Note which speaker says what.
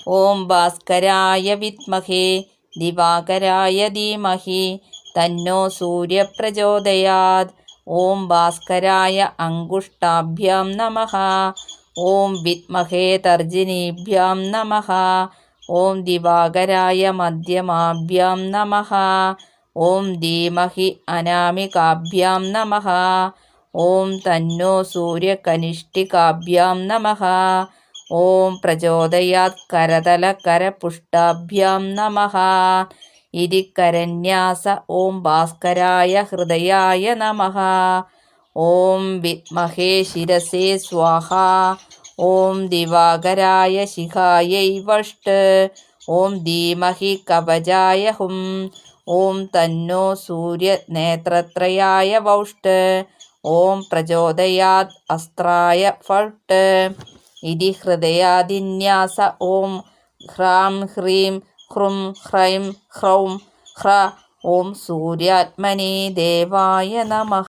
Speaker 1: ഓം ഭാസ്കരായ വിദ്മഹേ ദിവാകരായ ധീമഹി തന്നോ സൂര്യപ്രചോദയാത്. ഓം ഭാസ്കരായ അങ്കുഷ്ടാഭ്യാം നമഃ. ഓം വിദ്മഹേ തർജിനീഭ്യാം നമഃ. ഓം ദിവാകരായ മധ്യമാഭ്യാം നമഃ. ഓം ധീമഹി അനാമികാഭ്യാം നമഃ. ഓം തന്നോ സൂര്യകനിഷ്ഠികാഭ്യാം നമഃ. ഓം പ്രചോദയാത് കരതലകരപുഷ്ടാഭ്യാം നമഃ. ഇതി കരന്യാസ. ഓം ഭാസ്കരായ ഹൃദയായ നമഃ. ഓം വിദ്മഹേ ശിരസേ സ്വാഹ. ഓം ദിവാകരായ ശിഖായൈ വഷ്ട്. ഓം ധീമഹി കവചായ ഹും. ഓം തന്നോ സൂര്യനേത്രത്രയായ വൗഷ്ട്. ഓം പ്രചോദയാത് അസ്ത്രായ ഫട്ട്. ഇതി ഹൃദയാദിന്യാസ. ഓം ഹ്രാം ഹ്രീം ഹ്രും ഹ്രൈം ഹ്രൗം ഹ്ര. ഓം സൂര്യാത്മനേ ദേവായ നമഃ.